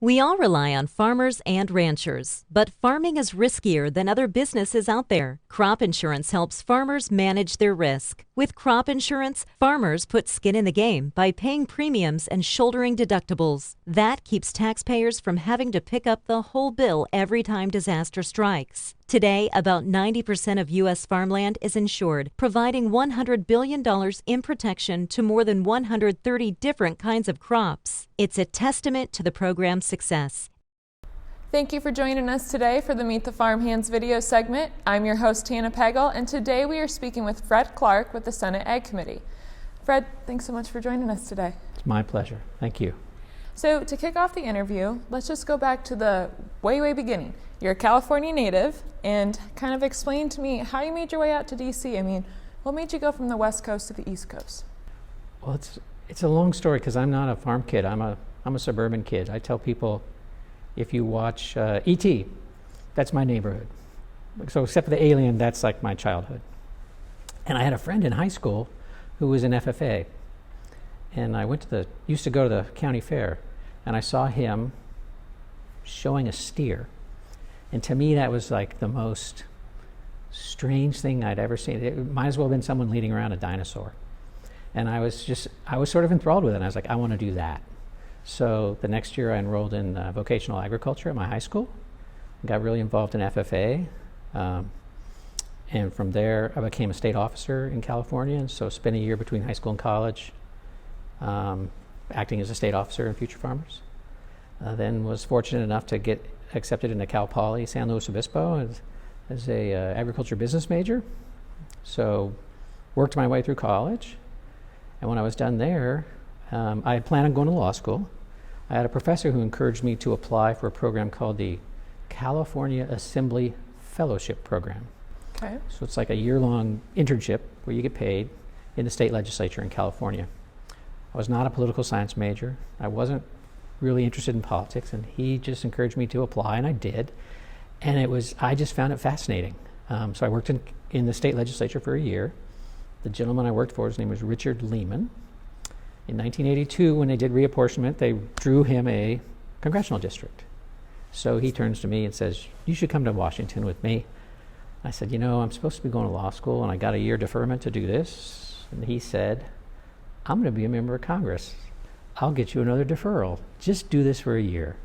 We all rely on farmers and ranchers, but farming is riskier than other businesses out there. Crop insurance helps farmers manage their risk. With crop insurance, farmers put skin in the game by paying premiums and shouldering deductibles. That keeps taxpayers from having to pick up the whole bill every time disaster strikes. Today, about 90% of U.S. farmland is insured, providing $100 billion in protection to more than 130 different kinds of crops. It's a testament to the program's success. Thank you for joining us today for the Meet the Farmhands video segment. I'm your host, Hannah Pagel, and today we are speaking with Fred Clark with the Senate Ag Committee. Fred, thanks so much for joining us today. It's my pleasure. Thank you. So to kick off the interview, let's just go back to the way beginning. You're a California native, and kind of explain to me how you made your way out to D.C. I mean, what made you go from the West Coast to the East Coast? Well, it's a long story because I'm not a farm kid. I'm a suburban kid. I tell people, if you watch E.T., that's my neighborhood. So except for the alien, that's like my childhood. And I had a friend in high school who was an FFA, and I used to go to the county fair, and I saw him showing a steer. And to me, that was like the most strange thing I'd ever seen. It might as well have been someone leading around a dinosaur. And I was sort of enthralled with it. And I was like, I want to do that. So the next year I enrolled in vocational agriculture at my high school. I got really involved in FFA. And from there, I became a state officer in California. And so spent a year between high school and college acting as a state officer in Future Farmers. Then was fortunate enough to get accepted into Cal Poly San Luis Obispo as a agriculture business major. So worked my way through college. And when I was done there, I had planned on going to law school. I had a professor who encouraged me to apply for a program called the California Assembly Fellowship Program. Okay. So it's like a year-long internship where you get paid in the state legislature in California. I was not a political science major. I wasn't really interested in politics, and he just encouraged me to apply, and I did. And I just found it fascinating. So I worked in the state legislature for a year. The gentleman I worked for, his name was Richard Layman. In 1982, when they did reapportionment, they drew him a congressional district. So he turns to me and says, "You should come to Washington with me." I said, I'm supposed to be going to law school, and I got a year deferment to do this. And he said, "I'm going to be a member of Congress. I'll get you another deferral. Just do this for a year."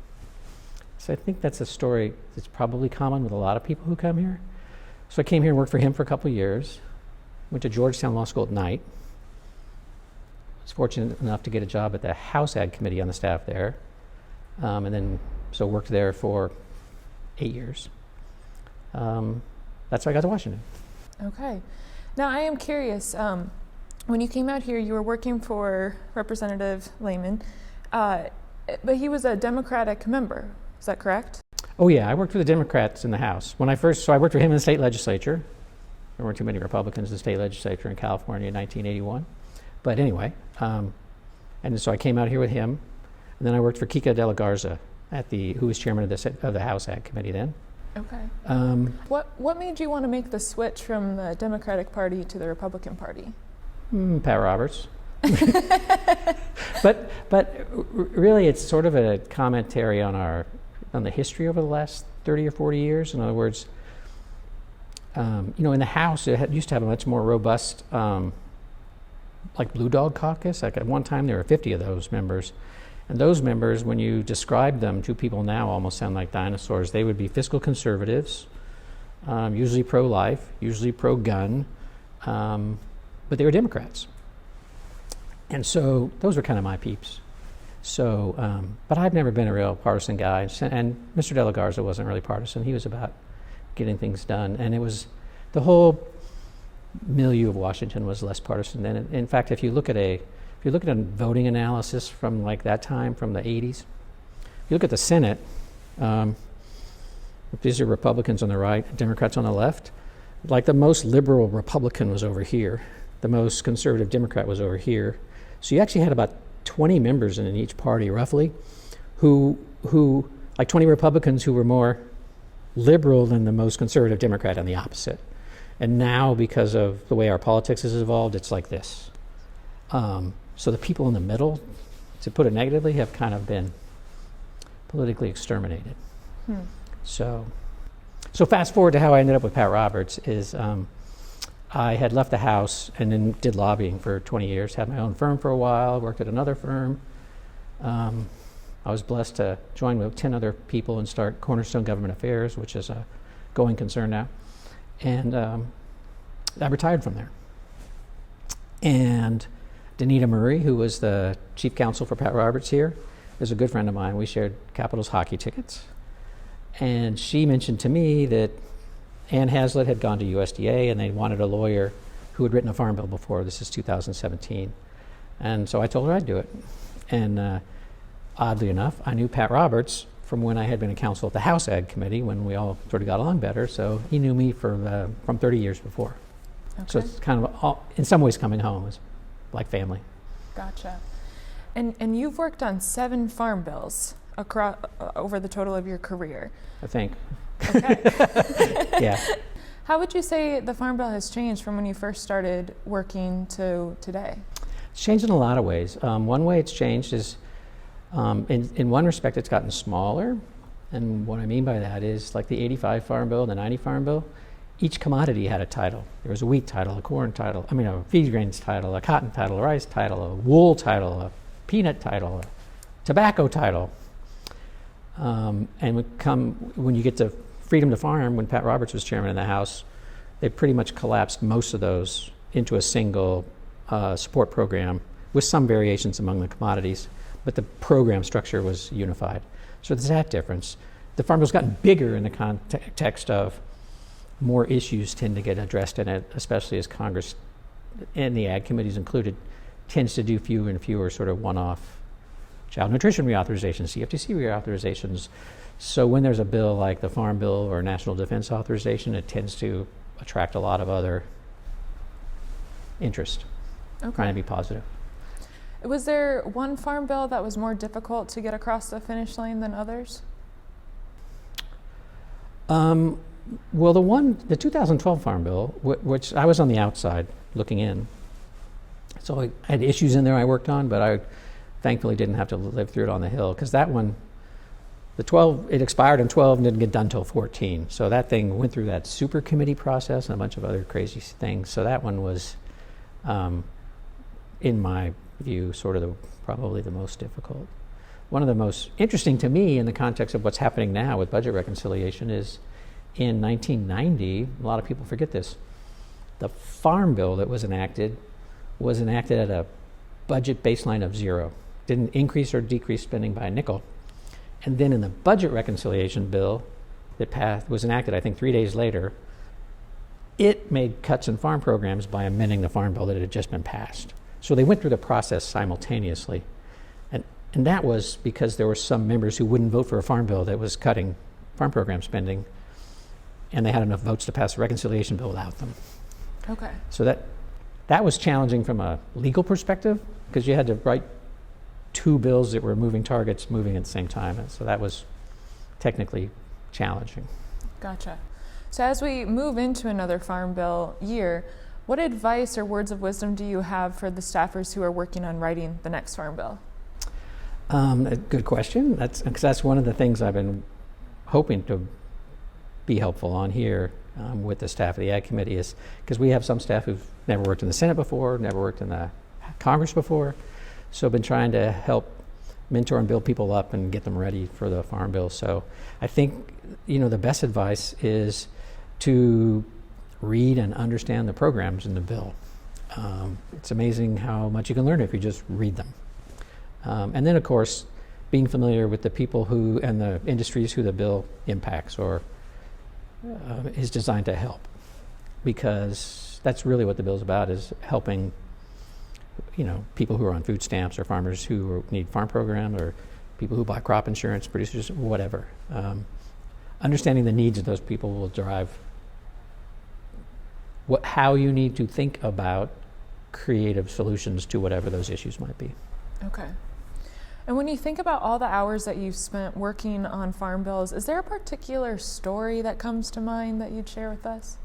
So I think that's a story that's probably common with a lot of people who come here. So I came here and worked for him for a couple of years. Went to Georgetown Law School at night. Was fortunate enough to get a job at the House Ag Committee on the staff there. And then worked there for 8 years. That's how I got to Washington. Okay. Now I am curious, when you came out here, you were working for Representative Layman, but he was a Democratic member. Is that correct? Oh yeah, I worked for the Democrats in the House. So I worked for him in the state legislature. There weren't too many Republicans in the state legislature in California in 1981. But anyway, and so I came out here with him, and then I worked for Kika de la Garza, who was chairman of the House Ag Committee then. Okay. What made you want to make the switch from the Democratic Party to the Republican Party? Pat Roberts. but really, it's sort of a commentary on the history over the last 30 or 40 years. In other words, in the House, it used to have a much more robust, like Blue Dog Caucus. Like at one time, there were 50 of those members. And those members, when you describe them to people now, almost sound like dinosaurs. They would be fiscal conservatives, usually pro-life, usually pro-gun, but they were Democrats. And so those were kind of my peeps. So, but I've never been a real partisan guy. And Mr. De La Garza wasn't really partisan. He was about getting things done. And it was the whole milieu of Washington was less partisan. And in fact, if you look at a voting analysis from like that time, from the 80s, if you look at the Senate, these are Republicans on the right, Democrats on the left, like the most liberal Republican was over here. The most conservative Democrat was over here. So you actually had about 20 members in each party, roughly, who like 20 Republicans who were more liberal than the most conservative Democrat and the opposite. And now, because of the way our politics has evolved, it's like this. So the people in the middle, to put it negatively, have kind of been politically exterminated. So fast forward to how I ended up with Pat Roberts is I had left the House and then did lobbying for 20 years, had my own firm for a while, worked at another firm. I was blessed to join with 10 other people and start Cornerstone Government Affairs, which is a going concern now. And I retired from there. And Danita Murray, who was the chief counsel for Pat Roberts here, is a good friend of mine. We shared Capitals hockey tickets. And she mentioned to me that Ann Hazlitt had gone to USDA and they wanted a lawyer who had written a farm bill before. This is 2017. And so I told her I'd do it. And oddly enough, I knew Pat Roberts from when I had been a counsel at the House Ag Committee when we all sort of got along better. So he knew me from 30 years before. Okay. So it's kind of, in some ways, coming home is like family. Gotcha. And you've worked on 7 farm bills across over the total of your career. I think. Okay. Yeah. How would you say the farm bill has changed from when you first started working to today? It's changed in a lot of ways. One way it's changed is, in one respect, it's gotten smaller. And what I mean by that is like the 85 Farm Bill, the 90 Farm Bill, each commodity had a title. There was a wheat title, a corn title, a feed grains title, a cotton title, a rice title, a wool title, a peanut title, a tobacco title. And when you get to Freedom to Farm, when Pat Roberts was chairman of the House, they pretty much collapsed most of those into a single support program with some variations among the commodities, but the program structure was unified. So there's that difference. The Farm Bill's gotten bigger in the context of more issues tend to get addressed in it, especially as Congress, and the Ag Committees included, tends to do fewer and fewer sort of one-off child nutrition reauthorizations, CFTC reauthorizations. So when there's a bill like the Farm Bill or National Defense Authorization, it tends to attract a lot of other interest, trying to be positive. Was there one farm bill that was more difficult to get across the finish line than others? Well, the 2012 Farm Bill, which I was on the outside looking in, so I had issues in there I worked on, but I thankfully didn't have to live through it on the Hill, because that one, it expired in 12 and didn't get done till 14. So that thing went through that super committee process and a bunch of other crazy things. So that one was, in my view, sort of probably the most difficult. One of the most interesting to me in the context of what's happening now with budget reconciliation is in 1990, a lot of people forget this, the Farm Bill that was enacted at a budget baseline of 0. Didn't increase or decrease spending by a nickel. And then in the budget reconciliation bill that was enacted, I think 3 days later, it made cuts in farm programs by amending the Farm Bill that had just been passed. So they went through the process simultaneously. And that was because there were some members who wouldn't vote for a farm bill that was cutting farm program spending, and they had enough votes to pass a reconciliation bill without them. Okay. So that was challenging from a legal perspective, because you had to write 2 bills that were moving targets moving at the same time. And so that was technically challenging. Gotcha. So as we move into another Farm Bill year, what advice or words of wisdom do you have for the staffers who are working on writing the next Farm Bill? A good question. That's one of the things I've been hoping to be helpful on here with the staff of the Ag Committee, is because we have some staff who've never worked in the Senate before, never worked in the Congress before. So I've been trying to help mentor and build people up and get them ready for the Farm Bill. So I think, the best advice is to read and understand the programs in the bill. It's amazing how much you can learn if you just read them. And then, of course, being familiar with the people and the industries who the bill impacts or is designed to help, because that's really what the bill's about, is helping people who are on food stamps, or farmers who need farm programs, or people who buy crop insurance, producers, whatever. Understanding the needs of those people will drive how you need to think about creative solutions to whatever those issues might be. Okay. And when you think about all the hours that you've spent working on farm bills, is there a particular story that comes to mind that you'd share with us?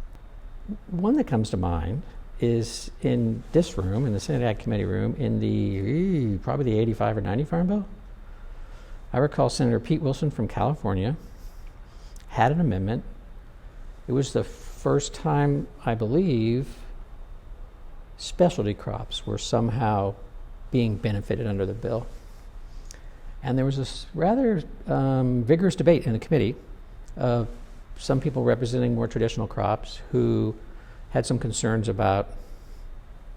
One that comes to mind is in this room, in the Senate Ag Committee room, in probably the 85 or 90 Farm Bill. I recall Senator Pete Wilson from California had an amendment. It was the first time, I believe, specialty crops were somehow being benefited under the bill. And there was this rather vigorous debate in the committee of some people representing more traditional crops who had some concerns about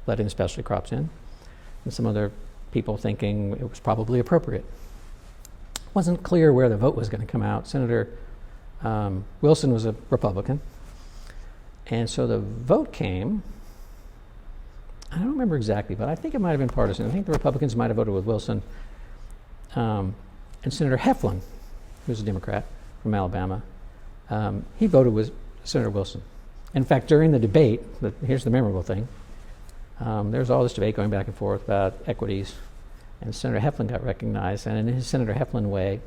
letting the specialty crops in, and some other people thinking it was probably appropriate. It wasn't clear where the vote was going to come out. Senator Wilson was a Republican, and so the vote came, I don't remember exactly, but I think it might have been partisan. I think the Republicans might have voted with Wilson, and Senator Heflin, who's a Democrat from Alabama, he voted with Senator Wilson. In fact, during the debate, here's the memorable thing, there's all this debate going back and forth about equities, and Senator Heflin got recognized, and in his Senator Heflin way,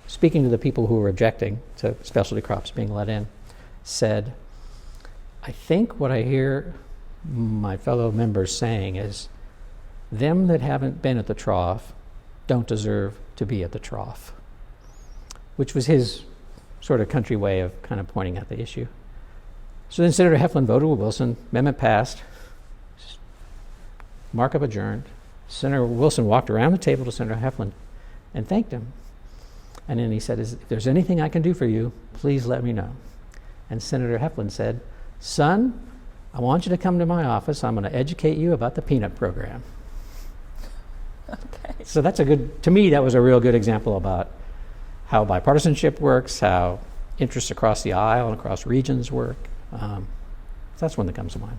speaking to the people who were objecting to specialty crops being let in, said, I think what I hear my fellow members saying is, them that haven't been at the trough don't deserve to be at the trough, which was his sort of country way of kind of pointing at the issue. So then Senator Heflin voted with Wilson, amendment passed, markup adjourned. Senator Wilson walked around the table to Senator Heflin and thanked him. And then he said, if there's anything I can do for you, please let me know. And Senator Heflin said, son, I want you to come to my office. I'm going to educate you about the peanut program. Okay. So that's to me, that was a real good example about how bipartisanship works, how interests across the aisle and across regions work. That's one that comes to mind.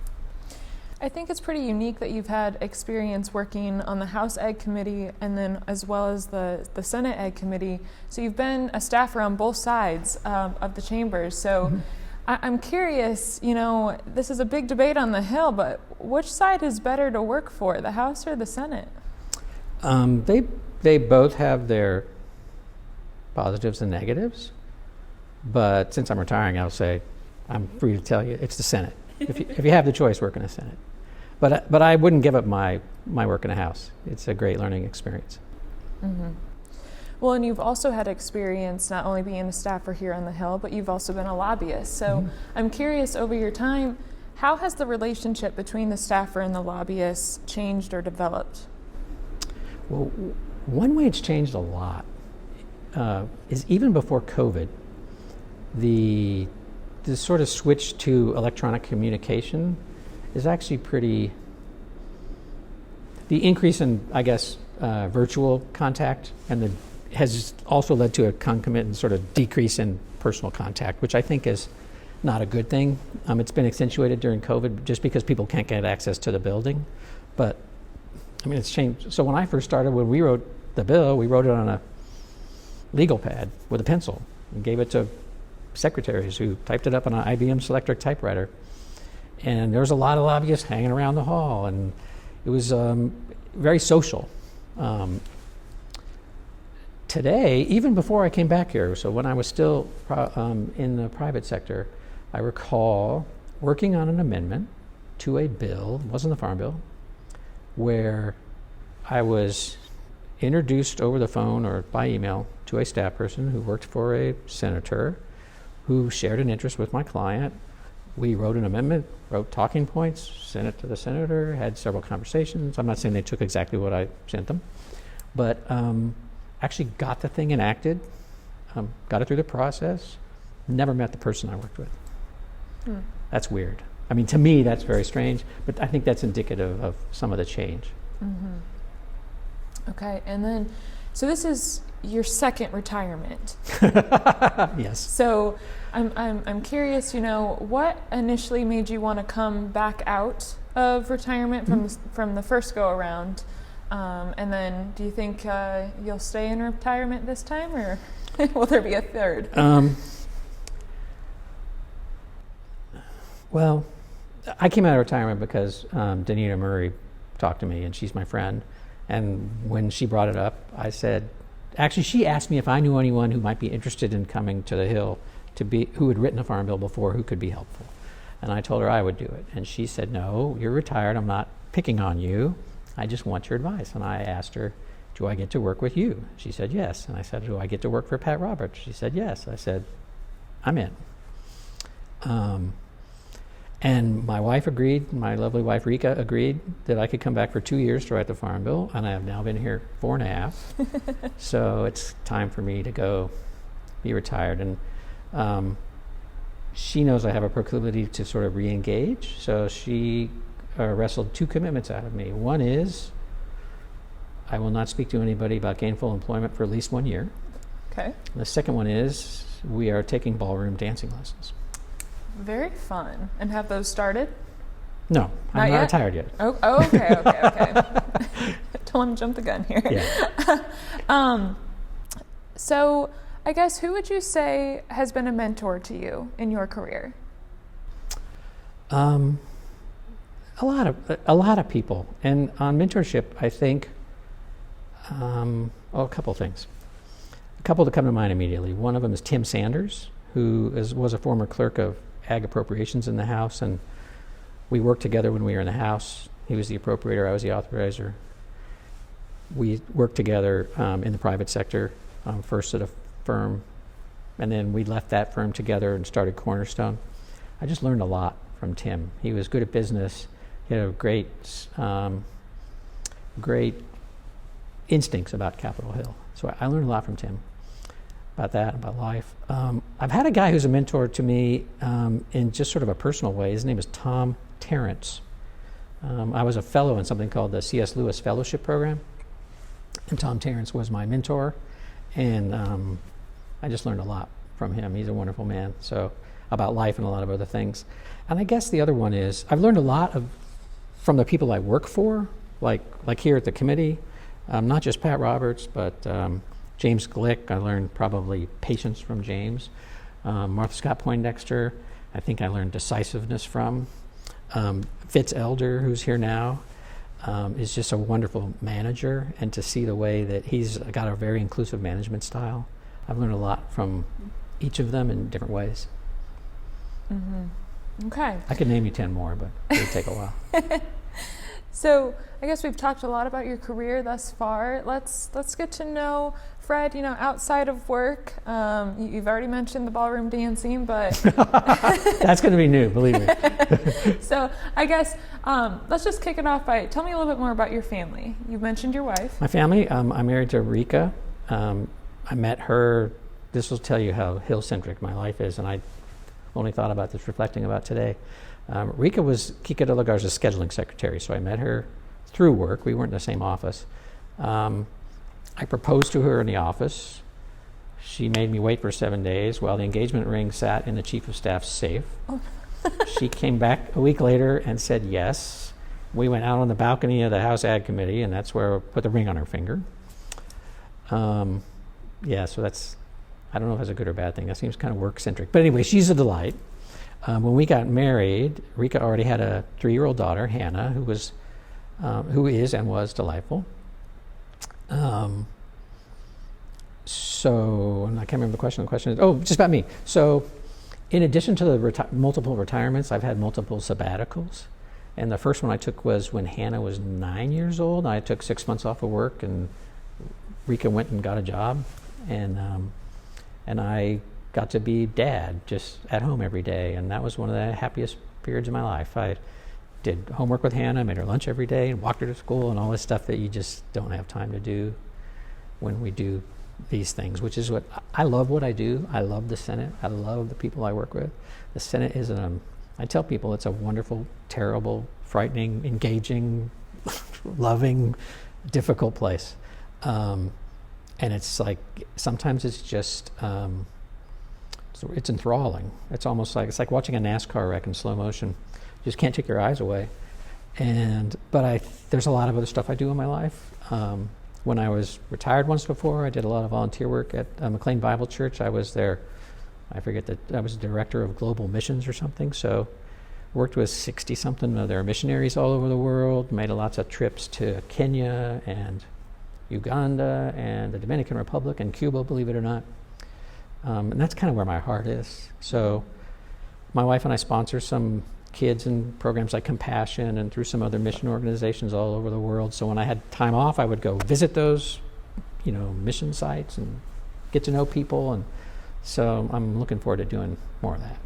I think it's pretty unique that you've had experience working on the House Ag Committee and then as well as the Senate Ag Committee. So you've been a staffer on both sides of the chambers. So I'm curious, this is a big debate on the Hill, but which side is better to work for, the House or the Senate? They both have their positives and negatives, but since I'm retiring, I'll say I'm free to tell you it's the Senate. If you have the choice, work in the Senate. But I wouldn't give up my work in the House. It's a great learning experience. Mm-hmm. Well, and you've also had experience not only being a staffer here on the Hill, but you've also been a lobbyist. So I'm curious, over your time, how has the relationship between the staffer and the lobbyist changed or developed? Well, one way it's changed a lot is even before COVID, the sort of switch to electronic communication is actually the increase in, I guess, virtual contact has also led to a concomitant sort of decrease in personal contact, which I think is not a good thing. It's been accentuated during COVID just because people can't get access to the building. But, it's changed. So when I first started, when we wrote the bill, we wrote it on a legal pad with a pencil and gave it to secretaries who typed it up on an IBM Selectric typewriter. And there was a lot of lobbyists hanging around the hall, and it was very social. Today, even before I came back here, so when I was still in the private sector, I recall working on an amendment to a bill, it wasn't the Farm Bill, where I was introduced over the phone or by email to a staff person who worked for a senator who shared an interest with my client. We wrote an amendment, wrote talking points, sent it to the senator, had several conversations. I'm not saying they took exactly what I sent them, but actually got the thing enacted, got it through the process, never met the person I worked with. That's weird. To me, that's very strange, but I think that's indicative of some of the change. Okay, and then, so this is your second retirement. Yes. So I'm curious, what initially made you want to come back out of retirement from the first go around? And then do you think you'll stay in retirement this time, or will there be a third? Well, I came out of retirement because Danita Murray talked to me, and she's my friend. And when she brought it up, I said, actually, she asked me if I knew anyone who might be interested in coming to the Hill who had written a farm bill before, who could be helpful. And I told her I would do it. And she said, no, you're retired. I'm not picking on you. I just want your advice. And I asked her do I get to work with you? She said, yes. And I said, do I get to work for Pat Roberts? She said, yes. I said, I'm in. And my wife agreed, my lovely wife Rika agreed that I could come back for 2 years to write the Farm Bill, and I have now been here 4.5. So it's time for me to go be retired. And she knows I have a proclivity to sort of re-engage, so she wrestled 2 commitments out of me. One is I will not speak to anybody about gainful employment for at least 1 year. Okay. And the second one is we are taking ballroom dancing lessons. Very fun. And have those started? No, I'm not retired yet. Oh, okay. Don't want to jump the gun here. Yeah. So I guess who would you say has been a mentor to you in your career? A lot of people. And on mentorship, I think, a couple things. A couple that come to mind immediately. One of them is Tim Sanders, who was a former clerk of Ag Appropriations in the House, and we worked together when we were in the House. He was the appropriator, I was the authorizer. We worked together in the private sector, first at a firm, and then we left that firm together and started Cornerstone. I just learned a lot from Tim. He was good at business. He had a great instincts about Capitol Hill. So I learned a lot from Tim about that, about life. I've had a guy who's a mentor to me in just sort of a personal way. His name is Tom Terrence. I was a fellow in something called the C.S. Lewis Fellowship Program, and Tom Terrence was my mentor, and I just learned a lot from him. He's a wonderful man, so about life and a lot of other things. And I guess the other one is I've learned a lot from the people I work for, like here at the committee, not just Pat Roberts, but James Glick. I learned probably patience from James. Martha Scott Poindexter, I think I learned decisiveness from. Fitz Elder, who's here now, is just a wonderful manager, and to see the way that he's got a very inclusive management style. I've learned a lot from each of them in different ways. Mm-hmm. Okay. I could name you 10 more, but it would take a while. So I guess we've talked a lot about your career thus far. Let's get to know Fred, outside of work. You've already mentioned the ballroom dancing, but that's going to be new, believe me. So I guess let's just kick it off by tell me a little bit more about your family. You mentioned your wife. My family, I'm married to Rika. I met her. This will tell you how Hill-centric my life is, and I only thought about this reflecting about today. Rika was Kika de la Garza's scheduling secretary, so I met her through work. We weren't in the same office. I proposed to her in the office. She made me wait for 7 days while the engagement ring sat in the chief of staff's safe. Oh. She came back a week later and said yes. We went out on the balcony of the House Ag Committee, and that's where I put the ring on her finger. So that's, I don't know if that's a good or bad thing. That seems kind of work-centric. But anyway, she's a delight. When we got married, Rika already had a 3-year-old daughter, Hannah, who is and was delightful. So, and I can't remember the question. The question is, just about me. So, in addition to the multiple retirements, I've had multiple sabbaticals. And the first one I took was when Hannah was 9 years old. I took 6 months off of work, and Rika went and got a job. And I got to be dad, just at home every day, and that was one of the happiest periods of my life. I did homework with Hannah, made her lunch every day, and walked her to school, and all this stuff that you just don't have time to do when we do these things, which is what I love what I do. I love the Senate. I love the people I work with. The Senate is I tell people it's a wonderful, terrible, frightening, engaging, loving, difficult place. And it's like, sometimes it's just, it's enthralling. It's almost like, it's like watching a NASCAR wreck in slow motion. You just can't take your eyes away. But there's a lot of other stuff I do in my life. When I was retired once before, I did a lot of volunteer work at McLean Bible Church. I was there, I was director of global missions or something. So worked with 60-something of their missionaries all over the world, made lots of trips to Kenya and Uganda and the Dominican Republic and Cuba, believe it or not. And that's kind of where my heart is. So my wife and I sponsor some kids in programs like Compassion and through some other mission organizations all over the world. So when I had time off, I would go visit those, mission sites and get to know people. And so I'm looking forward to doing more of that.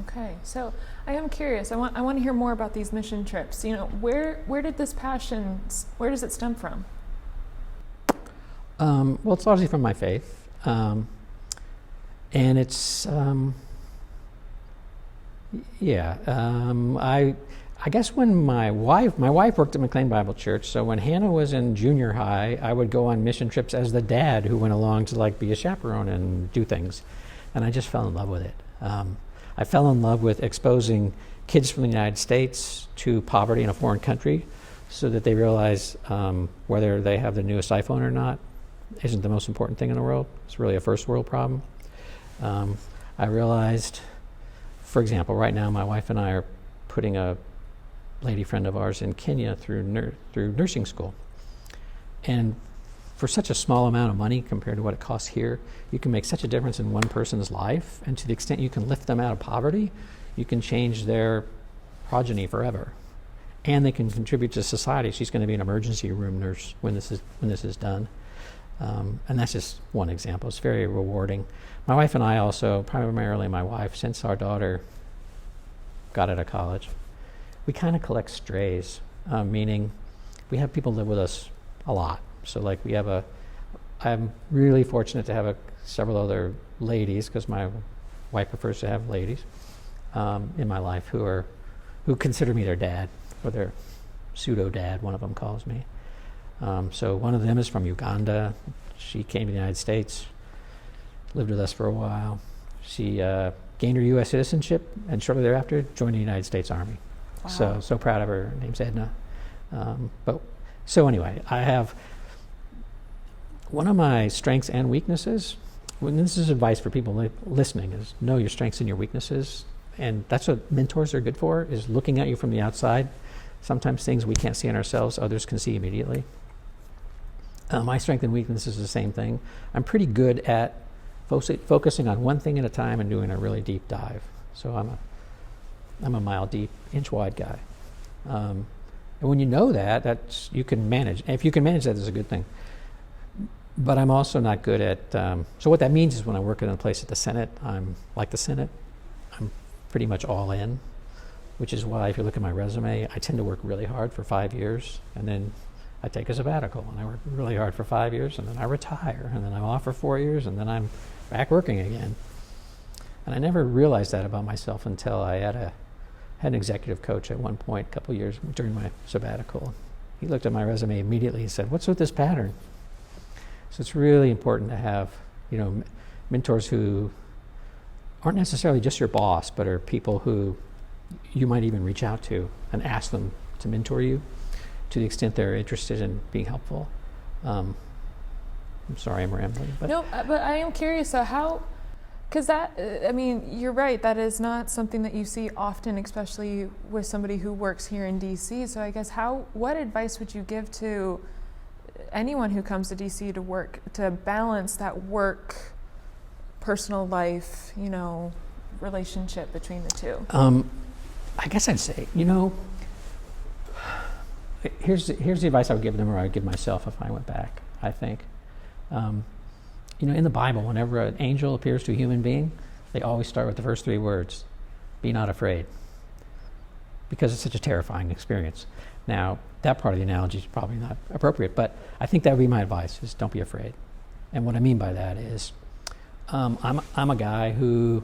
Okay, so I am curious. I want to hear more about these mission trips. Where did this passion? Where does it stem from? Well, it's largely from my faith, and it's I guess when my wife worked at McLean Bible Church. So when Hannah was in junior high, I would go on mission trips as the dad who went along to be a chaperone and do things, and I just fell in love with it. I fell in love with exposing kids from the United States to poverty in a foreign country so that they realize whether they have the newest iPhone or not isn't the most important thing in the world. It's really a first world problem. I realized, for example, right now my wife and I are putting a lady friend of ours in Kenya through nursing school. And for such a small amount of money compared to what it costs here, you can make such a difference in one person's life, and to the extent you can lift them out of poverty, you can change their progeny forever. And they can contribute to society. She's going to be an emergency room nurse when this is done. And that's just one example. It's very rewarding. My wife and I also, primarily my wife, since our daughter got out of college, we kind of collect strays, meaning we have people live with us a lot. So I'm really fortunate to have several other ladies, because my wife prefers to have ladies in my life who consider me their dad, or their pseudo dad, one of them calls me. So one of them is from Uganda. She came to the United States, lived with us for a while. She gained her U.S. citizenship, and shortly thereafter joined the United States Army. Wow. So proud of her. Her name's Edna. So anyway, I have one of my strengths and weaknesses. And this is advice for people listening: is know your strengths and your weaknesses, and that's what mentors are good for. Is looking at you from the outside. Sometimes things we can't see in ourselves, others can see immediately. My strength and weakness is the same thing. I'm pretty good at focusing on one thing at a time and doing a really deep dive. So I'm a mile deep, inch wide guy. And when you know that, you can manage. And if you can manage that, it's a good thing. But I'm also not good at, so what that means is when I work in a place at the Senate, I'm like the Senate. I'm pretty much all in, which is why if you look at my resume, I tend to work really hard for 5 years, and then I take a sabbatical, and I work really hard for 5 years, and then I retire, and then I'm off for 4 years, and then I'm back working again. And I never realized that about myself until I had an executive coach at one point, a couple of years during my sabbatical. He looked at my resume immediately and said, "What's with this pattern?" So it's really important to have, mentors who aren't necessarily just your boss, but are people who you might even reach out to and ask them to mentor you to the extent they're interested in being helpful. I'm sorry I'm rambling. But no, but I am curious, because you're right, that is not something that you see often, especially with somebody who works here in DC. So I guess what advice would you give to anyone who comes to DC to work, to balance that work, personal life, relationship between the two? I guess I'd say, here's the advice I would give them, or I would give myself if I went back, I think. In the Bible, whenever an angel appears to a human being, they always start with the first 3 words: be not afraid, because it's such a terrifying experience. Now, that part of the analogy is probably not appropriate, but I think that would be my advice, is don't be afraid. And what I mean by that is, I'm a guy who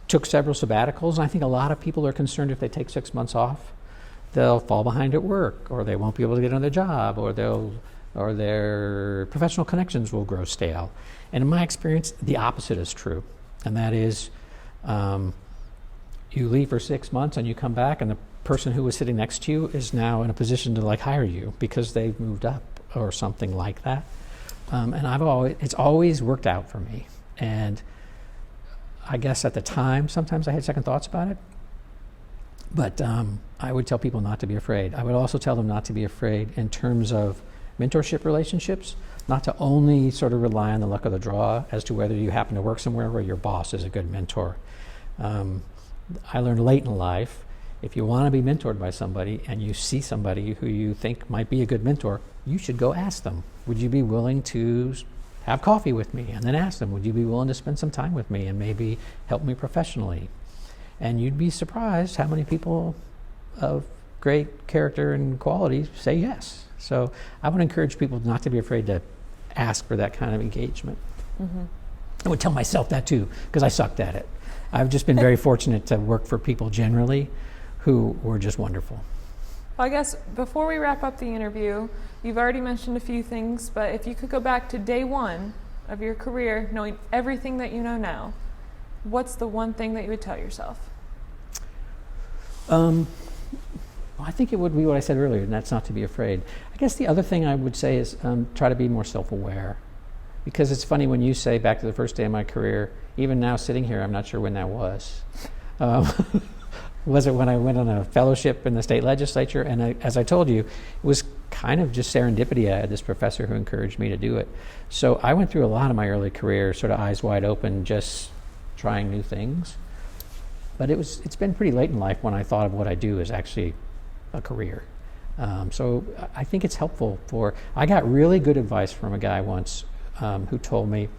took several sabbaticals, and I think a lot of people are concerned if they take 6 months off, they'll fall behind at work, or they won't be able to get another job, or their professional connections will grow stale. And in my experience, the opposite is true. And that is, you leave for 6 months and you come back, and the person who was sitting next to you is now in a position to hire you because they've moved up or something like that. And it's always worked out for me. And I guess at the time, sometimes I had second thoughts about it. But I would tell people not to be afraid. I would also tell them not to be afraid in terms of mentorship relationships, not to only sort of rely on the luck of the draw as to whether you happen to work somewhere where your boss is a good mentor. I learned late in life, if you want to be mentored by somebody and you see somebody who you think might be a good mentor, you should go ask them, would you be willing to have coffee with me? And then ask them, would you be willing to spend some time with me and maybe help me professionally? And you'd be surprised how many people of great character and quality say yes. So I would encourage people not to be afraid to ask for that kind of engagement. Mm-hmm. I would tell myself that too, because I sucked at it. I've just been very fortunate to work for people generally who were just wonderful. Well, I guess before we wrap up the interview, you've already mentioned a few things, but if you could go back to day one of your career, knowing everything that you know now, what's the one thing that you would tell yourself? Well, I think it would be what I said earlier, and that's not to be afraid. I guess the other thing I would say is try to be more self-aware. Because it's funny when you say back to the first day of my career, even now sitting here, I'm not sure when that was. Was it when I went on a fellowship in the state legislature? And as I told you, it was kind of just serendipity. I had this professor who encouraged me to do it. So I went through a lot of my early career, sort of eyes wide open, just trying new things. But it's been pretty late in life when I thought of what I do as actually a career. So I think it's helpful I got really good advice from a guy once who told me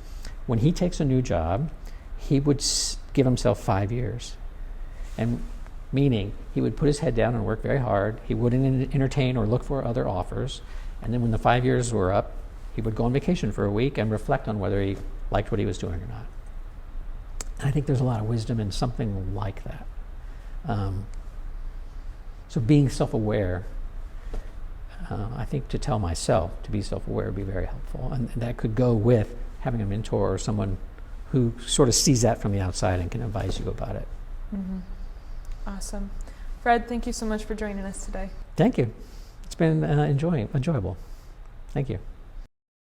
when he takes a new job, he would give himself 5 years. And meaning he would put his head down and work very hard. He wouldn't entertain or look for other offers. And then when the 5 years were up, he would go on vacation for a week and reflect on whether he liked what he was doing or not. And I think there's a lot of wisdom in something like that. So being self-aware, I think to tell myself to be self-aware would be very helpful. And that could go with having a mentor or someone who sort of sees that from the outside and can advise you about it. Mm-hmm. Awesome. Fred, thank you so much for joining us today. Thank you. It's been enjoyable. Thank you.